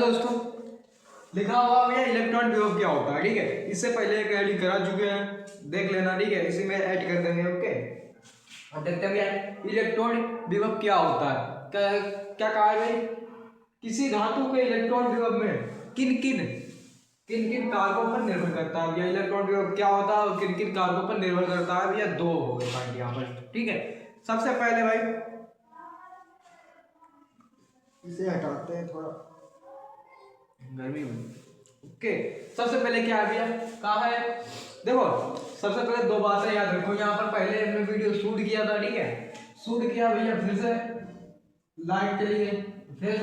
दोस्तों, लिखा हुआ भैया इलेक्ट्रॉन विभव क्या होता है। ठीक है, इससे पहले एक ऐड करा चुके हैं, देख लेना। ठीक है, इसी में ऐड कर देंगे। ओके, अब देखते हैं भैया इलेक्ट्रॉन विभव क्या होता है। क्या क्या कहा है भाई, किसी धातु के इलेक्ट्रॉन विभव में किन किन किन किन कारकों पर निर्भर करता है। भैया इलेक्ट्रॉन विभव क्या होता है और किन किन कारकों पर निर्भर करता है। भैया दो हो गए पॉइंट यहाँ पर। ठीक है, सबसे पहले भाई इसे हटाते हैं, थोड़ा गर्मी में। ओके, सबसे पहले क्या है भैया, कहा है देखो, सबसे पहले दो बातें याद रखो। यहाँ पर पहले हमने वीडियो शूट किया था। ठीक है, शूट किया भैया, फिर से लाइट चली गई, फिर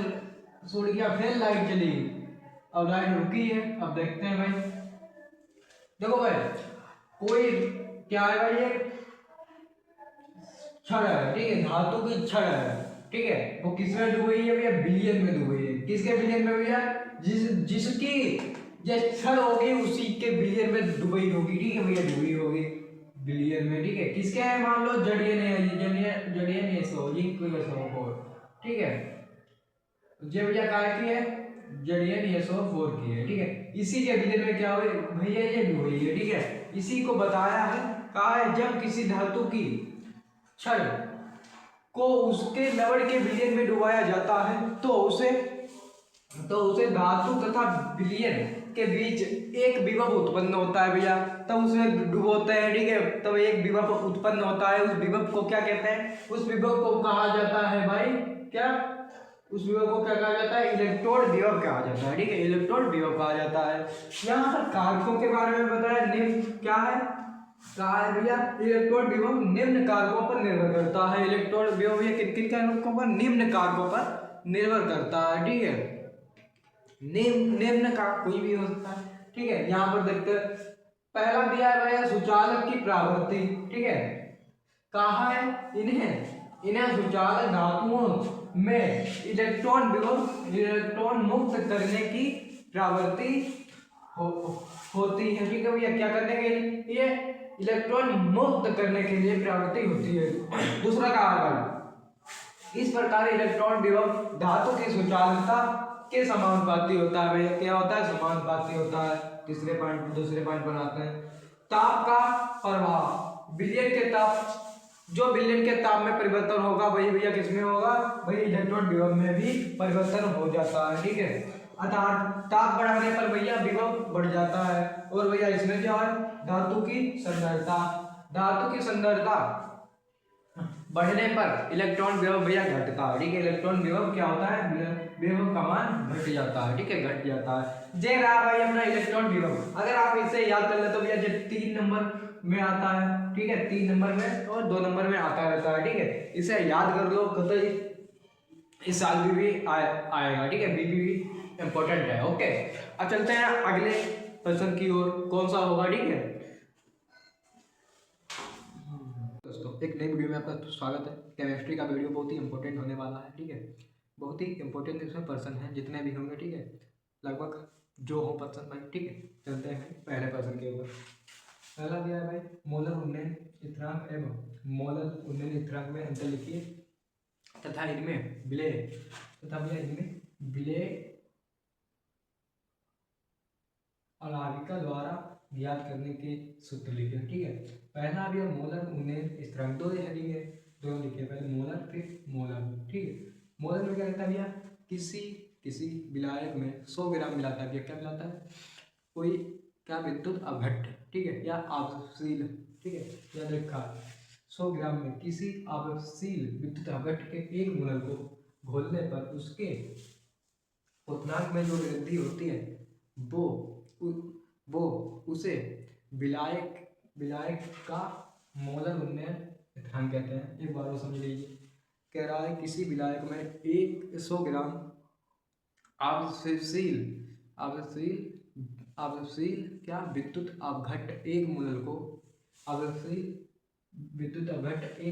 शूट किया, फिर लाइट चली गई, अब लाइट रुकी है। अब देखते हैं भाई, देखो भाई कोई क्या है भाई, ये छड़ है। ठीक है, धातु की छड़ है। ठीक है, वो किसमें डूबी है भैया, बिलियन में डूबी है। किसके बिलियन में भैया, जिसकी जो छड़ होगी उसी के बिलियन में डूबी होगी। ठीक है भैया, डूबी होगी बिलियन में। ठीक है, किसके है, मान लो जड़ियन SO4। ठीक है, ये भैया काय की है, जड़ियन SO4 की है। ठीक है, इसी के बिलियन में क्या हुई भैया, ये डूबी है। ठीक है, इसी को बताया है, कहा है जब किसी धातु की छड़ को उसके लवण के विलयन में डुबाया जाता है तो उसे धातु तथा विलयन के बीच एक विभव उत्पन्न होता है भैया, तब उसमें डुबोते हैं। ठीक है, तब एक विभव उत्पन्न होता है। उस विभव को क्या कहते हैं, उस विभव को कहा जाता है भाई, क्या उस विभव को क्या कहा जाता है, इलेक्ट्रॉन विभव कहा जाता है। ठीक है, इलेक्ट्रॉन विभव कहा जाता है। यहाँ पर कारकों के बारे में बताया, निम्न क्या है, कहा है भैया इलेक्ट्रॉन विभव निम्न कारकों पर निर्भर करता है। इलेक्ट्रॉन विभव भैया किन किन कारकों पर, निम्न कारकों पर निर्भर करता है। ठीक है, निम्न का कोई भी हो सकता है। ठीक है, यहाँ पर देखते हैं, पहला दिया है भैया सुचालक की प्रवृत्ति। ठीक है, कहा है इन्हें सुचालक धातुओं में इलेक्ट्रॉन मुक्त करने की प्रवृत्ति होती है। ठीक है भैया, क्या करने के लिए, इलेक्ट्रॉन मुक्त करने के लिए प्रवृत्ति होती है। दूसरा कहा है, इस प्रकार इलेक्ट्रॉन विभव धातु की सुचालकता के समानुपाती होता है। भैया क्या होता है, समानुपाती होता है। दूसरे पॉइंट बनाते हैं, ताप का प्रभाव, विलयन के ताप, जो विलयन के ताप में परिवर्तन होगा वही भैया किसमें होगा, वही इलेक्ट्रॉन विभव में भी परिवर्तन हो जाता है। ठीक है, अर्थात ताप बढ़ाने पर भैया विभव बढ़ जाता है। और भैया इसमें क्या है, धातु की सांद्रता बढ़ने पर इलेक्ट्रॉन विभव भैया घटता है। ठीक है, इलेक्ट्रॉन विभव क्या होता है, विभव का मान घट जाता है। ठीक है, घट जाता है। जे रहा भाई अपना इलेक्ट्रॉन विभव, अगर आप इसे याद कर ले तो भैया जो 3 नंबर में आता है। ठीक है, 3 नंबर में और 2 नंबर में आता रहता है। ठीक है, इसे याद कर लो, कतई इस साल भी आएगा। ठीक है, बीबी भी इंपॉर्टेंट है। ओके, अब चलते हैं अगले प्रश्न की ओर, कौन सा होगा। ठीक है दोस्तों, एक नई वीडियो में आपका स्वागत है। केमिस्ट्री का वीडियो बहुत ही इंपॉर्टेंट होने वाला है। ठीक है, बहुत ही इंपॉर्टेंट इसमें पर्सन है, जितने भी होंगे। ठीक है, लगभग जो हो पर्सन भाई। ठीक है, चलते हैं पहले पर्सन के ऊपर। पहला दिया है भाई, मोलर उन्नयन स्थिरांक एवं मोलर उन्नयन स्थिरांक में अंतर लिखिए तथा इनमें विलेय अलाविका द्वारा ज्ञात करने के सूत्र लिखे। ठीक है, पहला भी मोलर उन्नयन स्थिरांक, दो लिखे, पहले मोलर फिर मोलर। ठीक है, मोलर में क्या कहता है भैया, किसी विलायक में 100 ग्राम मिलाता है भैया, क्या मिलाता है, कोई क्या विद्युत अवघट्ट। ठीक है, या आपसील। ठीक है, याद रखा, 100 ग्राम में किसी आपसील विद्युत अवघट्ट के एक मोलर को घोलने पर उसके क्वथनांक में जो वृद्धि होती है वो उसे विलायक का मोलर उन्नयन स्थिरांक कहते हैं। एक बार वो समझ लीजिए, कह रहा है किसी विलायक में 100 ग्राम आपसील क्या विद्युत अवघट्ट एक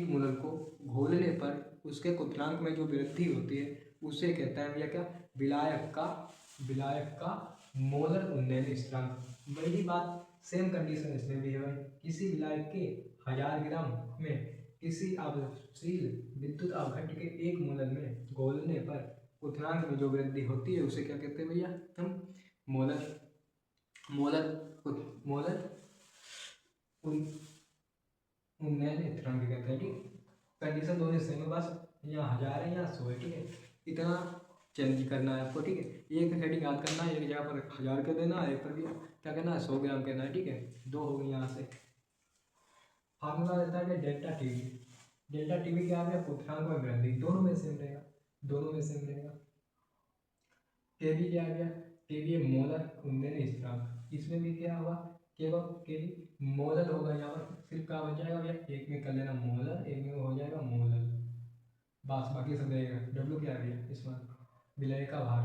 मोलर को घोलने पर उसके क्वथनांक में जो वृद्धि होती है उसे कहता है भैया क्या, विलायक का मोलर उन्नयन स्थिरांक। वही बात सेम कंडीशन इसमें भी है भाई, किसी विलायक के 1000 ग्राम में किसी आपसील विद्युत अवघट्ट के 1 मोलर में घोलने पर क्वथनांक में जो वृद्धि होती है उसे क्या कहते हैं भैया हम मोलर मोलर मोलर उन्नयन स्थिरांक कहते हैं। ठीक, कंडीशन दोनों सेम है, बस यहाँ 1000 है यहाँ 100 है। ठीक है, इतना चेंज करना है आपको। ठीक है, एक हेडिंग याद करना है, एक जगह पर 1000 कर देना है, एक पर भी क्या करना है 100 ग्राम करना है। ठीक है, दो हो गई यहाँ से। फार्मूला रहता है कि डेल्टा टीवी, डेल्टा टीवी क्या है क्वथनांक में वृद्धि, दोनों में सेम रहेगा, दोनों में सेम रहेगा। केवी क्या आ गया, केवी है मोलर उन्नयन स्थिरांक, इसमें भी क्या होगा केवल केवी मोलर होगा, यहाँ पर सिर्फ क्या बन जाएगा भैया, एक में कर लेना मोलर, एक में हो जाएगा मोलर, बस बाकी सब रहेगा। डब्ल्यू क्या है इसमें विलय का भार,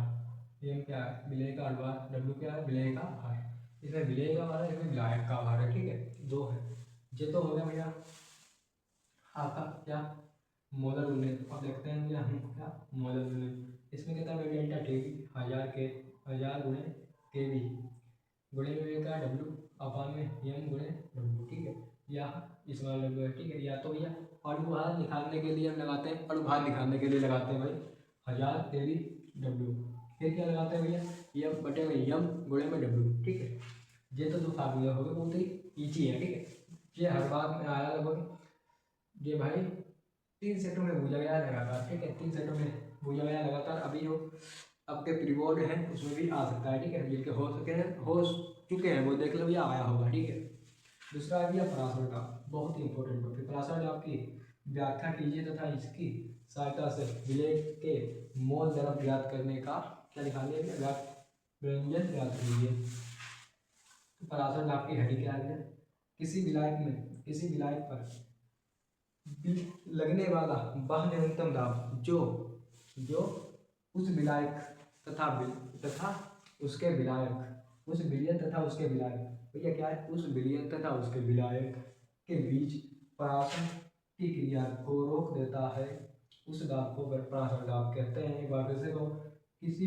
एम क्या है विलय का भार, डब्ल्यू क्या है विलय का भार, इसमें विलय का भार है, इसमें विलायक का भार है। ठीक है, दो है, ये तो हो गया भैया आपका क्या मोलर उन्नयन। अब देखते हैं भैया हम क्या मोलर उन्नयन, इसमें कहता है डेल्टा टीवी 1000 गुणे केवी गुणे में क्या डब्ल्यू अपान में एम गुणे डब्ल्यू। ठीक है, या इसमें डब्ल्यू है। ठीक है, या तो भैया अणुभार निकालने के लिए हम लगाते हैं, अणुभार निकालने के लिए लगाते हैं भाई 1000 केवी डब्ल्यू, फिर क्या लगाते हैं भैया एम बटे में एम गुणे में डब्ल्यू। ठीक है, ये तो जो फार्मूला होगा बहुत ही ईजी है। ठीक है, ये हर बार में आया लगभग, ये भाई 3 सेटों में पूछा गया लगातार। ठीक है, 3 सेटों में पूछा गया लगातार, अभी जो आपके प्रीबोर्ड है उसमें भी आ सकता है। ठीक है, जिनके हो सके हैं हो चुके हैं वो देख लो भैया आया होगा। ठीक है, दूसरा आ गया पराशर डाप, बहुत ही इंपॉर्टेंट टॉपिक। पराशर डाप की व्याख्या कीजिए तथा इसकी सहायता से विलेय के मोल दर ज्ञात करने का क्या निकालिए व्यंजन ज्ञात कीजिए। तो पराशर डाप की हेडिंग क्या है, किसी विलायक पर लगने वाला वह न्यूनतम दाब जो जो उस विलायक तथा उसके विलायक उस विलयन तथा उसके विलायक भैया क्या है उस विलयन तथा उसके विलायक के बीच पराशर की क्रिया को रोक देता है, उस दाब को पराशर दाब कहते हैं। एक बार फिर से कहो, किसी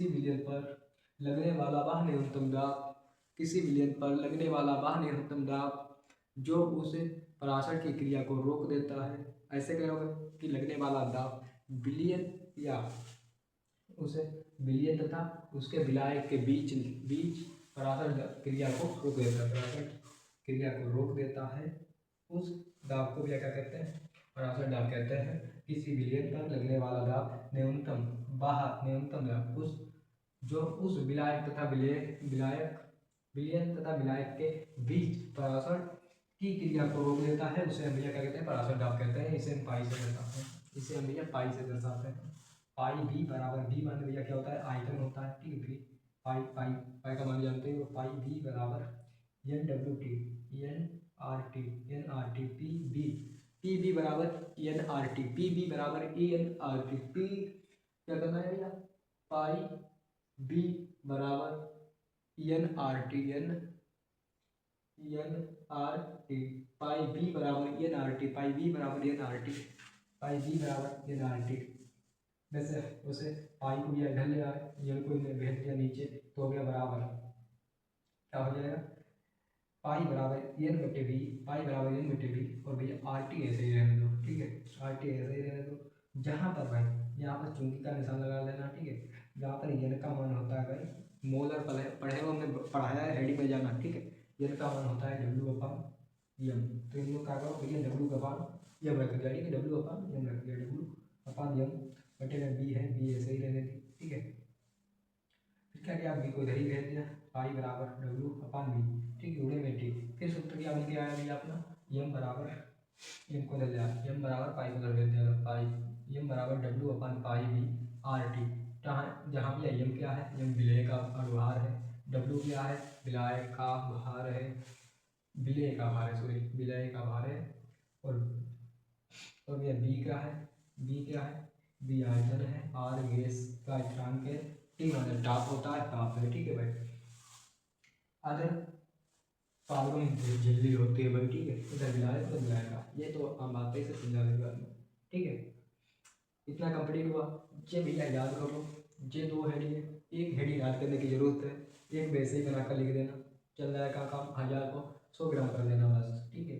विलयन पर लगने वाला वह न्यूनतम दाब किसी विलयन पर लगने वाला वह न्यूनतम दाब जो उस पराशर की क्रिया को रोक देता है। ऐसे कहोगे कि लगने वाला दाब विलयन या उसे विलयन तथा उसके विलायक के बीच पराशर क्रिया को रोक देता है, पराशर क्रिया को रोक देता है, उस दाब को क्या कहते हैं पराशर दाब कहते हैं। किसी विलयन पर लगने वाला दाब न्यूनतम दाब उस विलायक तथा विलयन तथा विलायक के बीच पराशर की क्रिया को रोक देता है, उसे हम भैया क्या कहते हैं पराशर दाब कहते हैं। इसे हम पाई से दर्शाते हैं, इसे हम भैया पाई से दर्शाते हैं। पाई बी बराबर बी मान भैया क्या होता है आयतन होता है। ठीक है, पाई पाई पाई का मान जानते हो, पाई बी बराबर N W T N R T P B बराबर N R T P B बराबर A N R T P क्या करना है भैया पाई बी बराबर N R T pi B बराबर N R T pi B बराबर N R T pi B बराबर एन आर टी। वैसे उसे पाई को भी इधर ले आए, एन को भेज दिया नीचे तो हो गया बराबर क्या हो जाएगा पाई बराबर एन बटे बी, पाई बराबर एन बटे बी, और भैया आर टी ऐसे ही रहने दो। ठीक है, आर टी ऐसे ही रहने दो। जहाँ पर भाई यहाँ पर चुंगी का निशान लगा लेना। ठीक है, जहाँ पर एन का मान होता है भाई मोलर पढ़े हुए हमने पढ़ाया है, हेडिंग में जाना। ठीक है, एन का मान होता है डब्ल्यू अपान एम, तो इन लोग क्या करो भैया डब्ल्यू अपान एम रख दिया। ठीक है, डब्ल्यू अपान एम रख दिया, डब्ल्यू अपान एम बटे में बी है, बी ऐसे ही रहने दी। ठीक है, फिर क्या किया बी को इधर ही भेज दिया, पाई बराबर डब्ल्यू अपान बी। ठीक है, उड़े में टी, फिर सूत्र क्या बन के आया भैया अपना एम बराबर एम को इधर ले आया, एम बराबर पाई को इधर भेज दिया, पाई एम बराबर डब्ल्यू अपान पाई बी आर टी। जहाँ भैया एम क्या है एम विलय का अनुभार है, डब्ल्यू क्या है विलायक का भार है, विलय का भार है सॉरी विलय का भार है, और भैया बी क्या है बी आयतन है, आर गैस का स्थिरांक है, टी मतलब ताप होता है ताप है। ठीक है भाई, अदर कार्बन झिल्ली होती है भाई। ठीक है, इधर विलायक उधर विलायका, ये तो आम बात है, इसे समझा देंगे बाद में। ठीक है, इतना कंप्लीट हुआ। ये भैया याद कर लो, ये दो हेडिंग है, एक हेडिंग याद करने की जरूरत है, एक वैसे ही बनाकर लिख देना, चल जाएगा काम 1000 को 100 ग्राम कर देना बस। ठीक है,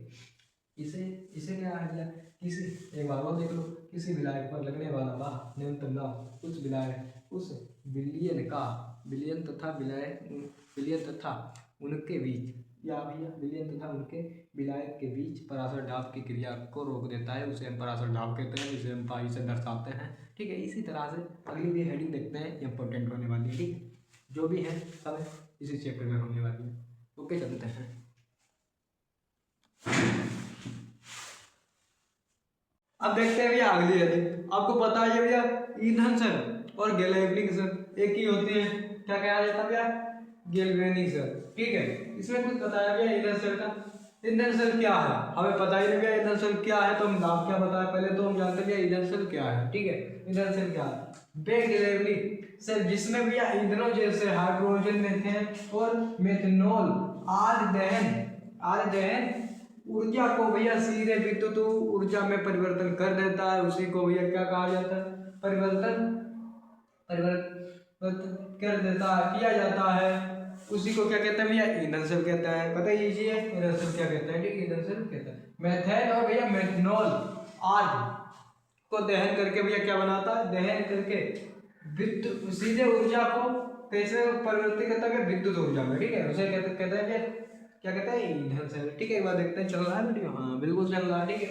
इसे इसे क्या है भैया, किसी, एक बार और देख लो, किसी विलायक पर लगने वाला वाह न्यूनतम लाभ उस विलायक उस बिलियन का बिलियन तथा विलायक बिलियन तथा उनके बीच, या भैया बिलियन तथा उनके विलायक के बीच पराशर ढाब की क्रिया को रोक देता है, उसे हम पराशर ढाब कहते हैं, इसे हम पाई से दर्शाते हैं। ठीक है, इसी तरह से अगली भी हेडिंग देखते हैं, इंपॉर्टेंट होने वाली है। ठीक है, जो भी है सब इसी चैप्टर में होने वाली है। ओके, चलते हैं। अब देखते हैं भैया अगली हेडिंग। आपको पता है भैया ईंधन सेल और गैल्वेनिक सेल एक ही होती है, क्या कहा जाता है भैया, गैल्वेनिक सेल। ठीक है, इसमें कुछ बताया भैया ईंधन सेल का। ईंधन सेल क्या है हमें पता ही नहीं भैया, ईंधन सेल क्या है, तो हम नाम क्या बताया, पहले तो हम जानते हैं भैया ईंधन सेल क्या है। ठीक है, ईंधन सेल क्या है, वे गैल्वेनिक सेल जिसमें भैया ईंधनों जैसे हाइड्रोजन, मीथेन और मेथनॉल आदि दहन ऊर्जा को भैया सीधे विद्युत ऊर्जा में परिवर्तन कर देता है, उसी को भैया क्या कहा जाता है, परिवर्तन परिवर्तन कर देता है, किया जाता है, उसी को क्या कहते हैं भैया, ईंधन सेल कहते हैं। पता ही लीजिए ईंधन सेल क्या कहते हैं। ठीक है, ईंधन सेल कहते हैं मेथेन और भैया मेथनॉल आदि को दहन करके भैया क्या बनाता है, दहन करके विद्युत सीधे ऊर्जा को कैसे परिवर्तित करता है, विद्युत ऊर्जा में। ठीक है, उसे कहते हैं भैया, क्या कहते हैं, ईंधन सेल। ठीक है, एक बार देखते हैं चल रहा है वीडियो, हाँ बिल्कुल चल रहा है। ठीक है,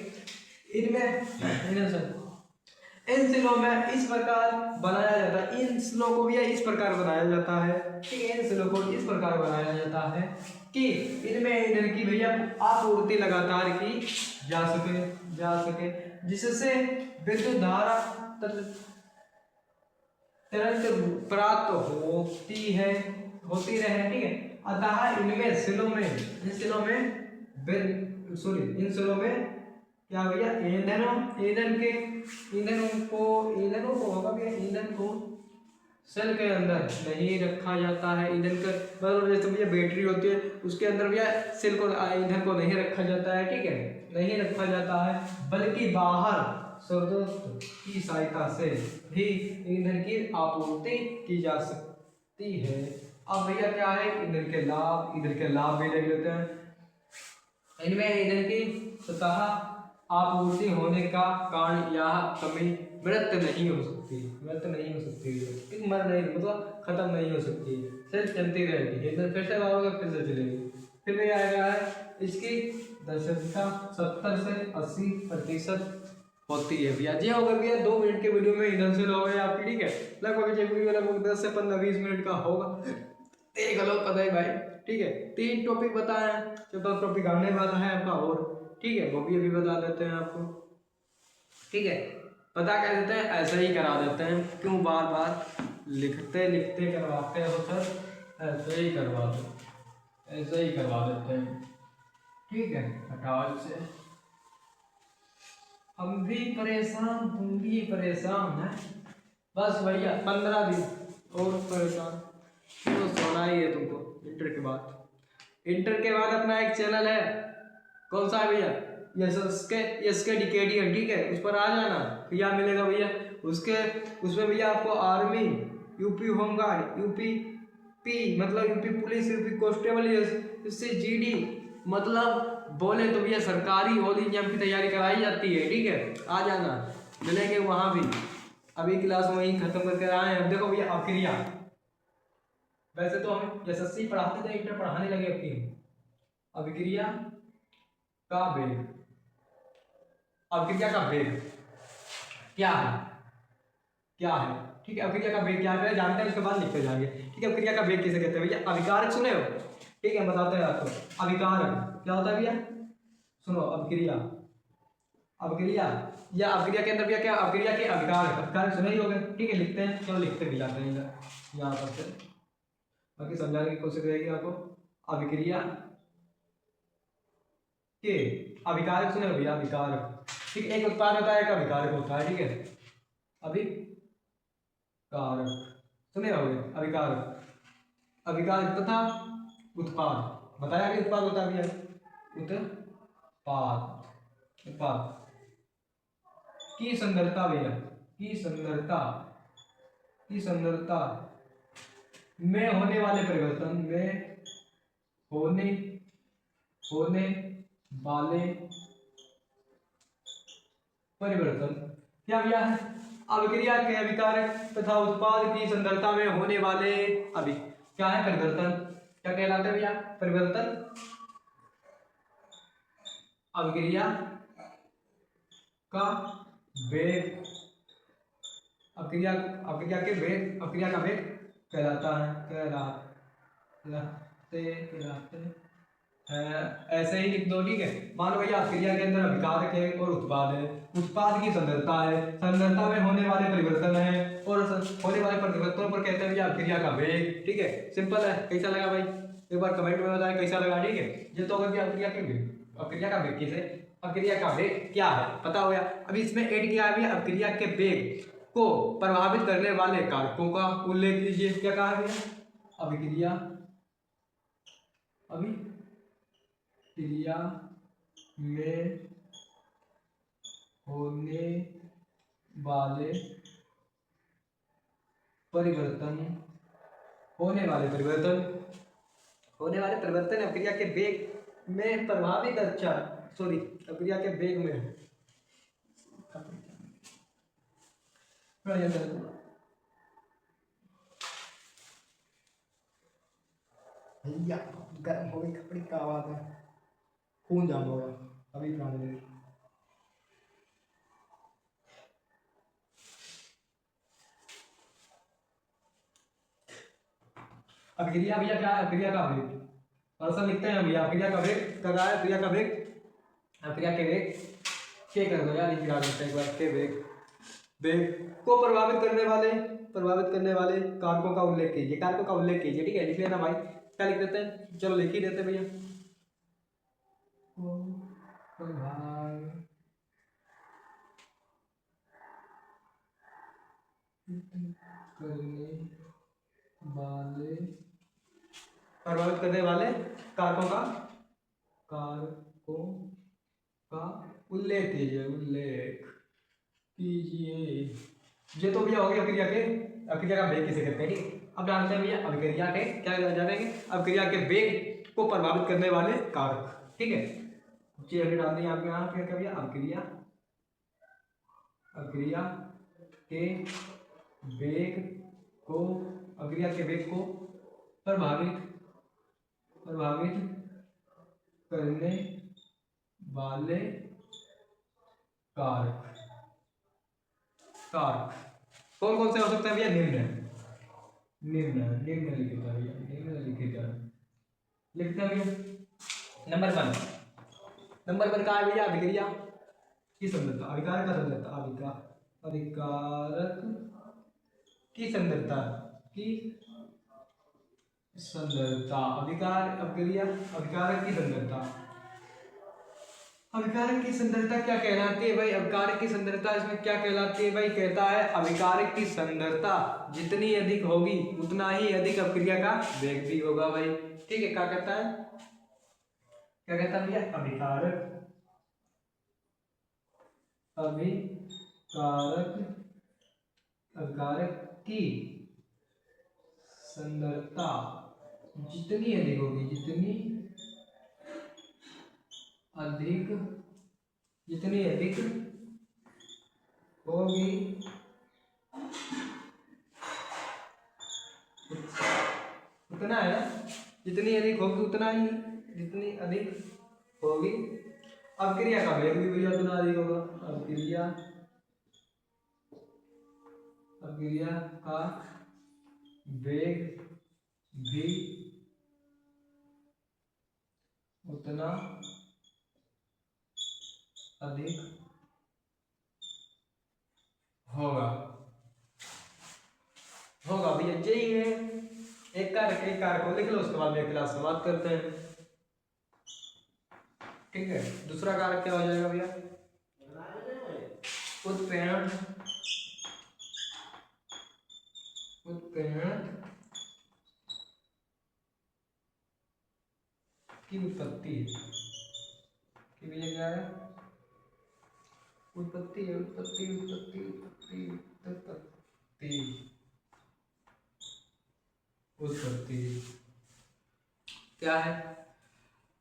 इनमें ईंधन सेल इन सेलों में इस प्रकार बनाया जाता है, इन सेलों को भैया इस प्रकार बनाया जाता है। ठीक है, इन सेलों को इस प्रकार बनाया जाता है कि इनमें ईंधन की भैया आपूर्ति लगातार की जा सके जिससे विद्युत धारा तुरंत प्राप्त होती रहे। ठीक है, अतः इनमें सेलों में इन सेलों में क्या भैया ईंधनों को होगा भैया, ईंधन को सेल के अंदर नहीं रखा जाता है। ईंधन का मतलब जैसे भैया बैटरी होती है, उसके अंदर भैया सेल को ईंधन को नहीं रखा जाता है। ठीक है, नहीं रखा जाता है, बल्कि बाहर स्रोत की सहायता से भी ईंधन की आपूर्ति की जा सकती है। अब भैया क्या है, ईंधन के लाभ भी देख लेते हैं। इनमें ईंधन की सतह आपूर्ति होने का कारण यह कमी मृत नहीं हो सकती, मर नहीं मतलब खत्म नहीं हो सकती, सिर्फ चलती रहेगी, इधर फिर से लाओगे फिर से चलेगी। फिर भी आएगा है इसकी दक्षता 70 से 80% होती है भैया। जी होगा भैया 2 मिनट के वीडियो में ईंधन सेल हो गया आपकी। ठीक है, लगभग ये वीडियो लगभग 10 से 15-20 मिनट का होगा, देख लो पता है भाई। ठीक है, 3 टॉपिक बताए हैं, 4था टॉपिक आने वाला है आपका, और ठीक है वो भी अभी बता देते हैं आपको। ठीक है, पता कर देते हैं, ऐसे ही करा देते हैं, क्यों बार बार लिखते करवाते हो सर, ऐसे ही करवा देते हैं। ठीक है, हटाओ इसे, हम भी परेशान तुम भी परेशान है, बस भैया 15 दिन और परेशान, तो सोना ही है तुमको। इंटर के बाद अपना एक चैनल है, कौन सा है भैया, यस के डिकेडियन। ठीक है, उस पर आ जाना, क्या मिलेगा भैया, उसमें भैया आपको आर्मी, यूपी होमगार्ड, यूपी मतलब यूपी पुलिस, यूपी कांस्टेबल, इससे जीडी मतलब बोले तो भैया सरकारी ऑल एग्जाम की तैयारी कराई जाती है। ठीक है, आ जाना, मिलेंगे वहाँ भी। अभी क्लास वहीं खत्म करके आए हैं। अब देखो भैया अक्रिया, वैसे तो हम एसएससी पढ़ाते थे, इंटर पढ़ाने लगे अपनी अभिक्रिया का वेग। अभिक्रिया का वेग क्या है, ठीक है, अभिक्रिया का वेग क्या है जानते हैं, उसके बाद लिखते जाएंगे। ठीक है, अभिक्रिया का वेग किसे कहते हैं भैया, अभिकारक सुने हो। ठीक है, बताते हैं आपको, अभिकारक क्या होता है भैया, सुनो, अभिक्रिया या अभिक्रिया के अंदर भैया क्या, अभिक्रिया के अभिकारक सुने ही होंगे। ठीक है, लिखते हैं, चलो लिखते भी जाते हैं यहाँ पर से, बाकी समझाने की कोशिश रहेगी आपको। अभिक्रिया के अभिकारक सुने भैया, अभिकारक। ठीक है, एक उत्पाद होता है, एक अभिकारक होता है। ठीक है, अभिकारक सुने होंगे, अभिकारक तथा उत्पाद, बताया कि उत्पाद होता है भैया, उत्पाद की संदरता भैया, की संदरता में होने वाले परिवर्तन, में होने वाले परिवर्तन। क्या भैया? अभिक्रिया के अभिकारक तथा उत्पाद की सांद्रता में होने वाले अभी क्या है? परिवर्तन। क्या कहलाते हैं भैया? परिवर्तन। अभिक्रिया का वेग, अभिक्रिया अभिक्रिया के वेग, अभिक्रिया का वेग कहलाता है, कहलाते ऐसे ही लिख दो, ठीक है। मानो भैया अभिक्रिया के अंदर अभिकारक है और उत्पाद है, उत्पाद की सांद्रता है, सांद्रता में होने वाले परिवर्तन है और होने वाले परिवर्तनों पर कहते हैं भैया अभिक्रिया का वेग, ठीक है। सिंपल है। कैसा लगा भाई? एक बार कमेंट में बताएं कैसा लगा, ठीक है। ये तो होगा कि अभिक्रिया के वेग, अभिक्रिया का वेग किसे, अभिक्रिया का वेग क्या है पता हो गया। अभी इसमें ऐड किया है अभिक्रिया के वेग को प्रभावित करने वाले कारकों का उल्लेख कीजिए। क्या कहा है भैया? अभिक्रिया, अभिक्रिया में होने वाले परिवर्तन, अभिक्रिया के वेग में प्रभावित, अच्छा सॉरी, अभिक्रिया के वेग में भैया गर्म हो गई कपड़े, क्या बात है, खून जाम होगा अभी प्राण दे। अभिक्रिया भैया क्या है? अभिक्रिया का वेग, और लिखते हैं भैया अभिक्रिया का वेग क्या है? अभिक्रिया का वेग, अभिक्रिया के वेग के कर दो यार, गिरा देते हैं एक बार, के वेग, वेग को प्रभावित करने वाले कारकों का उल्लेख कीजिए, कारकों का उल्लेख कीजिए, ठीक है। लिख लेना भाई, क्या लिख देते हैं? चलो लिख ही देते भैया, प्रभावित करने वाले कारकों का उल्लेख कीजिए, ये तो भैया हो गया अभिक्रिया का वेग किसे कहते हैं, ठीक। अब जानते हैं भैया अभिक्रिया के क्या जानेंगे, अभिक्रिया के वेग को प्रभावित करने वाले कारक, ठीक है। जी अभी डाल दें आपके यहाँ क्या भैया? अभिक्रिया के वेग को, अभिक्रिया के वेग को प्रभावित करने वाले कारक कौन कौन से हो सकते हैं भैया? निम्नलिखित है भैया, निम्नलिखित है, लिखते हैं भैया। नंबर वन का है भैया अभिक्रिया की सांद्रता, अभिकारक का सांद्रता, अभिकारक की सांद्रता, अभिकारक की सांद्रता क्या कहलाती है भाई? अभिकारक की सांद्रता इसमें क्या कहलाती है भाई? कहता है अभिकारक की सांद्रता जितनी अधिक होगी उतना ही अधिक अभिक्रिया का वेग भी होगा भाई, ठीक है। क्या कहता है? क्या कहता है भैया? अभिकारक की सांद्रता जितनी अधिक होगी, जितनी अधिक होगी उतना है ना, जितनी अधिक होगी उतना ही, जितनी अधिक होगी अभिक्रिया का वेग भी भैया उतना अधिक होगा, अभिक्रिया का वेग भी उतना अधिक होगा भैया, यही है। एक कारक को लिख लो, उसके बाद में क्लास समाप्त करते हैं, ठीक है। दूसरा कारक क्या हो जाएगा भैया? उत्प्रेरण की उत्पत्ति की भैया क्या है? उत्पत्ति क्या है?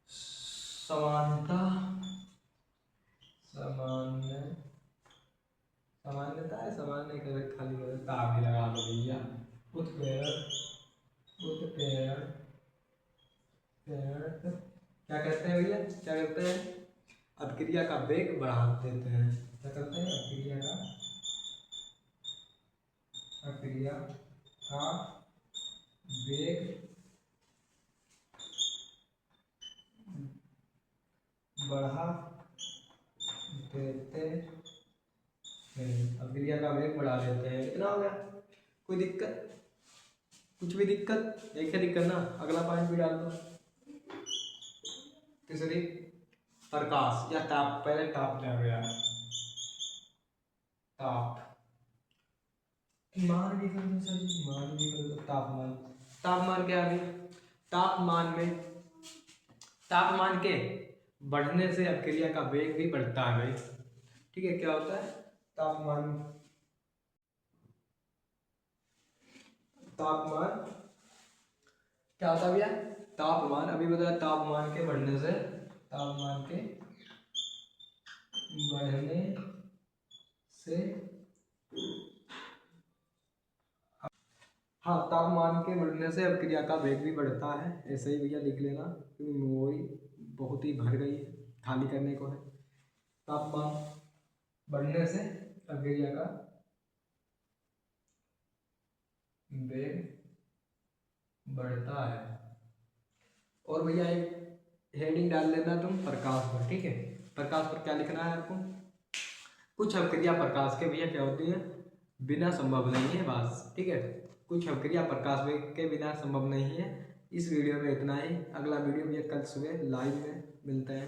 समानता, सामान्य सामान्यता है, सामान्य कर खाली कर ता भी लगा दो भैया। उत्प्रेरण, उत्प्रेरण, प्रेरण क्या कहते हैं भैया, क्या कहते हैं, अभिक्रिया का वेग बढ़ा देते हैं। क्या करते हैं, अभिक्रिया का, अभिक्रिया का वेग बढ़ा देते हैं, अभिक्रिया का वेग बढ़ा देते हैं। इतना हो गया, कोई दिक्कत, कुछ भी दिक्कत, एक है दिक्कत ना। अगला पॉइंट भी डाल दो। तीसरी, प्रकाश या ताप, पहले ताप ले गया, ताप, मान भी कर दो सर जी, मान भी कर दो, तापमान। तापमान क्या है, तापमान में, तापमान के बढ़ने से अभिक्रिया का वेग भी बढ़ता है भाई। ठीक है, क्या होता है, तापमान, तापमान क्या होता है भैया, तापमान अभी बताया, तापमान के बढ़ने से, तापमान के बढ़ने से, हाँ, तापमान के बढ़ने से अभिक्रिया का वेग भी बढ़ता है। ऐसे ही भैया लिख लेना, क्योंकि मेमोरी बहुत ही भर गई है, खाली करने को है। तापमान बढ़ने से अभिक्रिया का वेग बढ़ता है। और भैया एक हेडिंग डाल लेना तुम, प्रकाश पर। ठीक है, प्रकाश पर क्या लिखना है आपको, कुछ अभिक्रिया प्रकाश के भैया क्या होती है, बिना संभव नहीं है बस। ठीक है, कुछ अभिक्रिया प्रकाश के बिना संभव नहीं है। इस वीडियो में इतना ही, अगला वीडियो भैया कल सुबह लाइव में मिलते हैं।